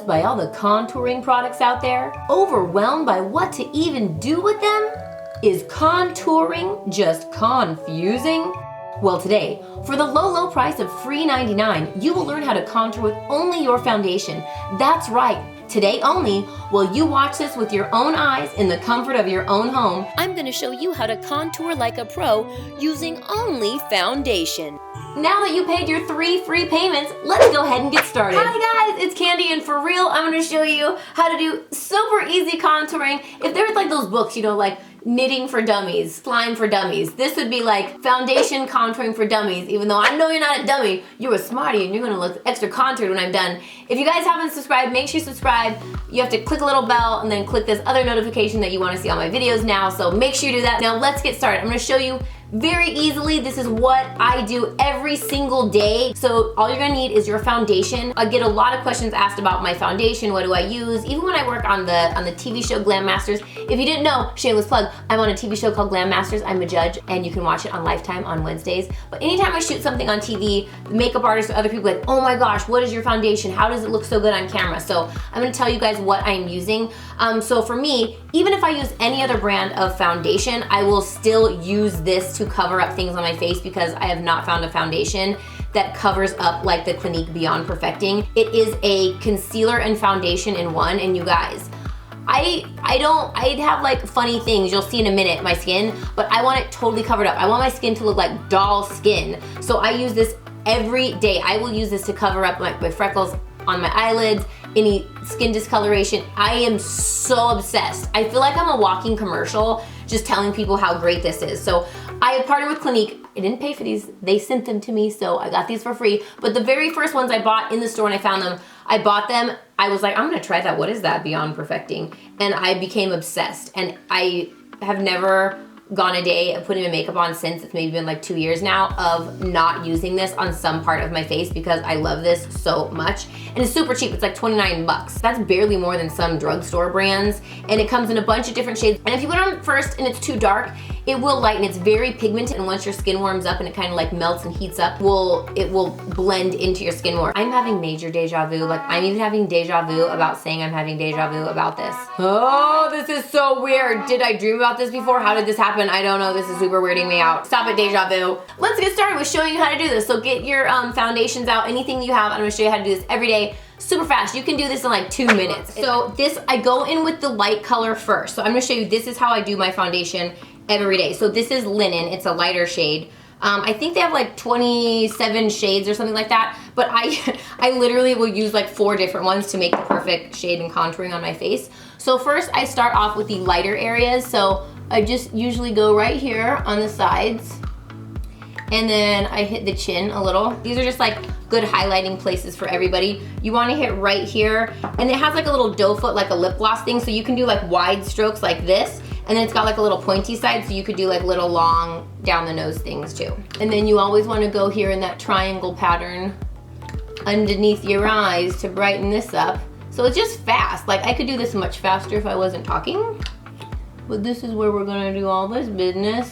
by all the contouring products out there? Overwhelmed by what to even do with them? Is contouring just confusing? Well, today, for the low price of free $99, you will learn how to contour with only your foundation. That's right. Today only, while you watch this with your own eyes in the comfort of your own home, I'm going to show you how to contour like a pro using only foundation. Now that you paid your 3 free payments, let's go ahead and get started. Hi guys, it's Kandee, and for real, I'm going to show you how to do super easy contouring. If there's like those books, you know, like Knitting for Dummies, Slime for Dummies, this would be like foundation contouring for dummies. Even though I know you're not a dummy, you're a smarty and you're gonna look extra contoured when I'm done. If you guys haven't subscribed, make sure you subscribe. You have to click a little bell and then click this other notification that you wanna see all my videos now, so make sure you do that. Now let's get started. I'm gonna show you very easily. This is what I do every single day. So all you're gonna need is your foundation. I get a lot of questions asked about my foundation. What do I use? Even when I work on the TV show Glam Masters. If you didn't know, shameless plug, I'm on a TV show called Glam Masters. I'm a judge and you can watch it on Lifetime on Wednesdays. But anytime I shoot something on TV, the makeup artists or other people are like, oh my gosh, what is your foundation? How does it look so good on camera? So I'm gonna tell you guys what I'm using. So for me, even if I use any other brand of foundation, I will still use this to cover up things on my face because I have not found a foundation that covers up like the Clinique Beyond Perfecting. It is a concealer and foundation in one, and you guys, I'd have like funny things, you'll see in a minute, my skin, but I want it totally covered up. I want my skin to look like doll skin. So I use this every day. I will use this to cover up my freckles on my eyelids, any skin discoloration. I am so obsessed. I feel like I'm a walking commercial just telling people how great this is. So I have partnered with Clinique. I didn't pay for these. They sent them to me, so I got these for free. But the very first ones I bought in the store when I found them, I bought them. I was like, I'm gonna try that. What is that Beyond Perfecting? And I became obsessed. And I have never gone a day of putting my makeup on since. It's maybe been like 2 years now of not using this on some part of my face because I love this so much. And it's super cheap. It's like 29 bucks. That's barely more than some drugstore brands. And it comes in a bunch of different shades. And if you put it on first and it's too dark, it will lighten. It's very pigmented, and once your skin warms up and it kind of like melts and heats up, it will blend into your skin more. I'm having major deja vu. Like, I'm even having deja vu about saying I'm having deja vu about this. Oh, this is so weird. Did I dream about this before? How did this happen? I don't know. This is super weirding me out. Stop it, deja vu. Let's get started with showing you how to do this. So get your foundations out, anything you have. I'm gonna show you how to do this every day. Super fast. You can do this in like 2 minutes. So this, I go in with the light color first. So I'm gonna show you, this is how I do my foundation every day. So this is Linen. It's a lighter shade. I think they have like 27 shades or something like that, but I literally will use like 4 different ones to make the perfect shade and contouring on my face. So first I start off with the lighter areas. So I just usually go right here on the sides, and then I hit the chin a little. These are just like good highlighting places for everybody. You wanna hit right here, and it has like a little doe foot, like a lip gloss thing, so you can do like wide strokes like this, and then it's got like a little pointy side, so you could do like little long down the nose things too. And then you always wanna go here in that triangle pattern underneath your eyes to brighten this up. So it's just fast. Like, I could do this much faster if I wasn't talking, but this is where we're gonna do all this business.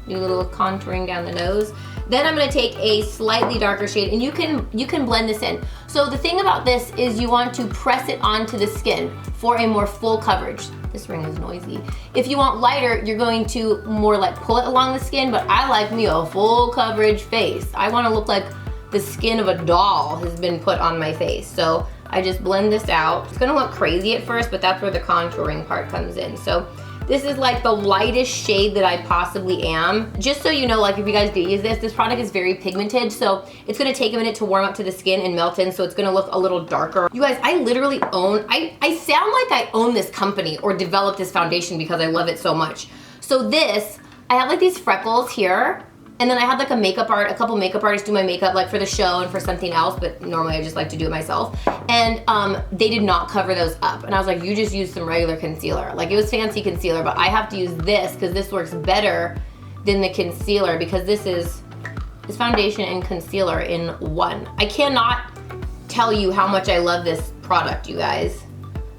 Do a little contouring down the nose. Then I'm gonna take a slightly darker shade, and you can blend this in. So the thing about this is you want to press it onto the skin for a more full coverage. This ring is noisy. If you want lighter, you're going to more like pull it along the skin, but I like me a full coverage face. I wanna look like the skin of a doll has been put on my face. So I just blend this out. It's gonna look crazy at first, but that's where the contouring part comes in. So this is like the lightest shade that I possibly am. Just so you know, like if you guys do use this product is very pigmented, so it's gonna take a minute to warm up to the skin and melt in, so it's gonna look a little darker. You guys, I literally own, I sound like I own this company or developed this foundation because I love it so much. So this, I have like these freckles here, and then I had like a couple makeup artists do my makeup like for the show and for something else, but normally I just like to do it myself. And they did not cover those up. And I was like, you just use some regular concealer. Like, it was fancy concealer, but I have to use this because this works better than the concealer, because this is foundation and concealer in one. I cannot tell you how much I love this product, you guys.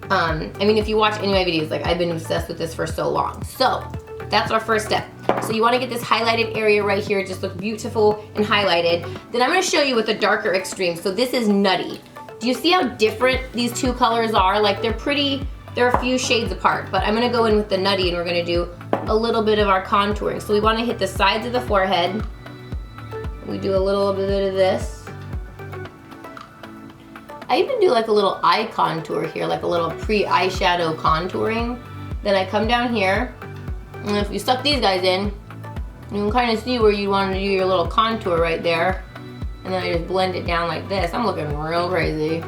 I mean, if you watch any of my videos, like, I've been obsessed with this for so long. So that's our first step. So you want to get this highlighted area right here, just look beautiful and highlighted. Then I'm going to show you with the darker extreme. So this is Nutty. Do you see how different these two colors are? Like they're a few shades apart, but I'm gonna go in with the Nutty and we're gonna do a little bit of our contouring. So we wanna hit the sides of the forehead. We do a little bit of this. I even do like a little eye contour here, like a little pre-eyeshadow contouring. Then I come down here, and if you suck these guys in, you can kind of see where you want to do your little contour right there. And then I just blend it down like this. I'm looking real crazy.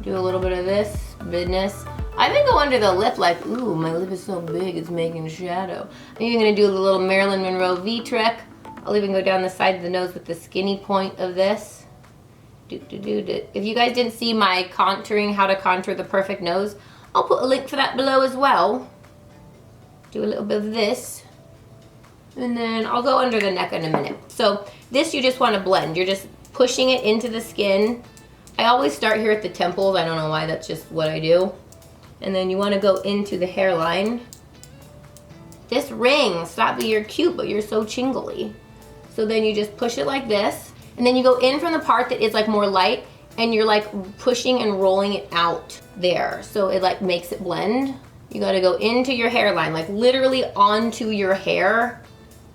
Do a little bit of this business. I even go under the lip like, ooh, my lip is so big, it's making shadow. I'm even gonna do the little Marilyn Monroe V trick. I'll even go down the side of the nose with the skinny point of this. If you guys didn't see my contouring, how to contour the perfect nose, I'll put a link for that below as well. Do a little bit of this. And then I'll go under the neck in a minute. So this you just want to blend. You're just pushing it into the skin. I always start here at the temples. I don't know why, that's just what I do. And then you want to go into the hairline. This ring, stop being, you're cute, but you're so chingly. So then you just push it like this. And then you go in from the part that is like more light, and you're like pushing and rolling it out there. So it like makes it blend. You gotta go into your hairline, like literally onto your hair.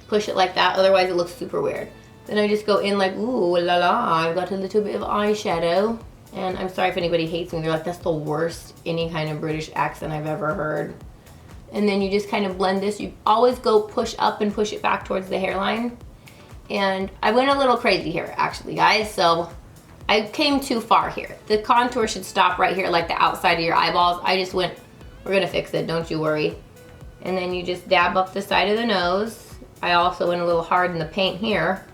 Push it like that, otherwise it looks super weird. Then I just go in like, ooh la la, I've got a little bit of eyeshadow. And I'm sorry if anybody hates me, they're like, that's the worst any kind of British accent I've ever heard. And then you just kind of blend this. You always go push up and push it back towards the hairline. And I went a little crazy here actually, guys, so I came too far here. The contour should stop right here, like the outside of your eyeballs. I just went, we're gonna fix it, don't you worry. And then you just dab up the side of the nose. I also went a little hard in the paint here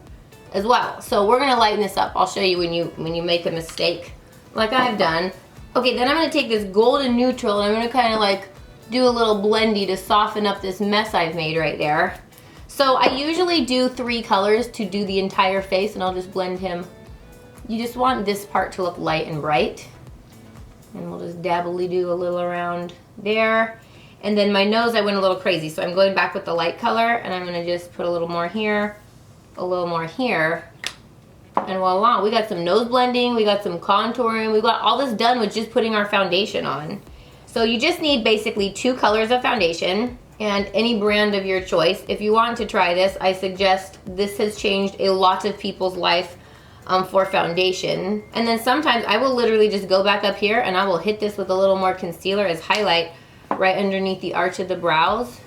as well. So we're gonna lighten this up. I'll show you when you make a mistake, like I've done. Okay, then I'm gonna take this golden neutral and I'm gonna kind of like do a little blendy to soften up this mess I've made right there. So I usually do 3 colors to do the entire face, and I'll just blend him. You just want this part to look light and bright. And we'll just dabbly do a little around there. And then my nose, I went a little crazy, so I'm going back with the light color, and I'm gonna just put a little more here, a little more here. And voila, we got some nose blending, we got some contouring, we got all this done with just putting our foundation on. So you just need basically 2 colors of foundation and any brand of your choice. If you want to try this, I suggest, this has changed a lot of people's life for foundation. And then sometimes I will literally just go back up here and I will hit this with a little more concealer as highlight right underneath the arch of the brows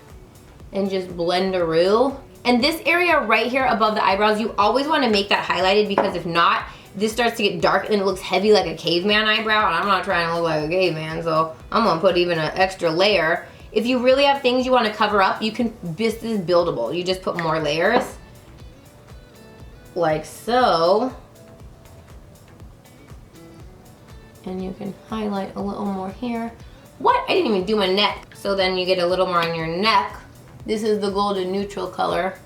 and just blend-a-roo. And this area right here above the eyebrows, you always want to make that highlighted, because if not, this starts to get dark and it looks heavy like a caveman eyebrow, and I'm not trying to look like a caveman, so I'm gonna put even an extra layer. If you really have things you want to cover up, you can, this is buildable. You just put more layers, like so. And you can highlight a little more here. What? I didn't even do my neck. So then you get a little more on your neck. This is the golden neutral color.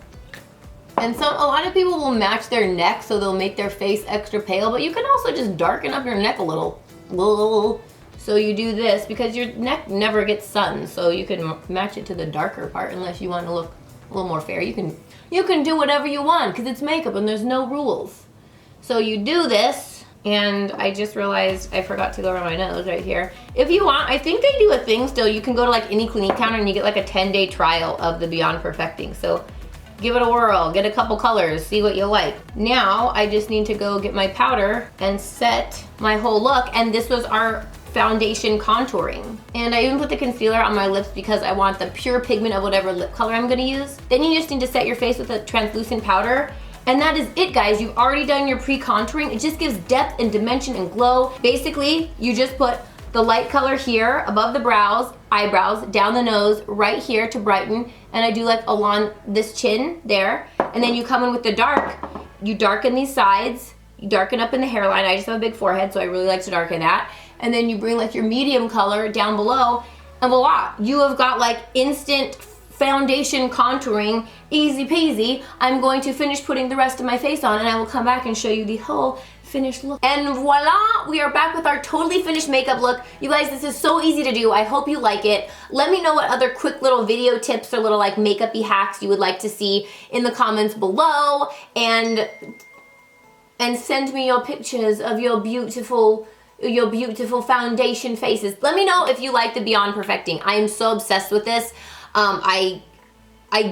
And so a lot of people will match their neck, so they'll make their face extra pale, but you can also just darken up your neck a little. So you do this because your neck never gets sun, so you can match it to the darker part unless you want to look a little more fair. You can do whatever you want because it's makeup and there's no rules. So you do this. And I just realized I forgot to go around my nose right here. If you want, I think they do a thing still. You can go to like any Clinique counter and you get like a 10-day trial of the Beyond Perfecting. So give it a whirl, get a couple colors, see what you like. Now I just need to go get my powder and set my whole look. And this was our foundation contouring. And I even put the concealer on my lips because I want the pure pigment of whatever lip color I'm gonna use. Then you just need to set your face with a translucent powder. And that is it, guys. You've already done your pre-contouring. It just gives depth and dimension and glow. Basically, you just put the light color here above the brows, eyebrows, down the nose, right here to brighten. And I do like along this chin there. And then you come in with the dark. You darken these sides. You darken up in the hairline. I just have a big forehead, so I really like to darken that. And then you bring like your medium color down below. And voila, you have got like instant foundation contouring, easy peasy. I'm going to finish putting the rest of my face on and I will come back and show you the whole finished look. And voila, we are back with our totally finished makeup look. You guys, this is so easy to do. I hope you like it. Let me know what other quick little video tips or little like makeup-y hacks you would like to see in the comments below. And and send me your pictures of your beautiful foundation faces. Let me know if you like the Beyond Perfecting. I am so obsessed with this. I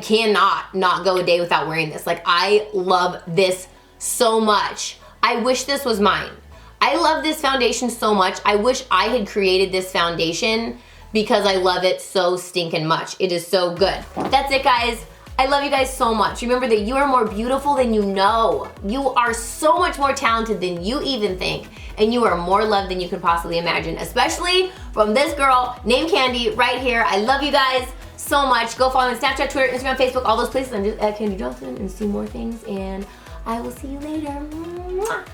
cannot not go a day without wearing this. Like, I love this so much. I wish this was mine. I love this foundation so much. I wish I had created this foundation because I love it so stinking much. It is so good. That's it, guys. I love you guys so much. Remember that you are more beautiful than you know. You are so much more talented than you even think. And you are more loved than you could possibly imagine, especially from this girl named Kandee right here. I love you guys so much. Go follow me on Snapchat, Twitter, Instagram, Facebook, all those places. I'm just at Kandee Johnson and see more things. And I will see you later. Mwah.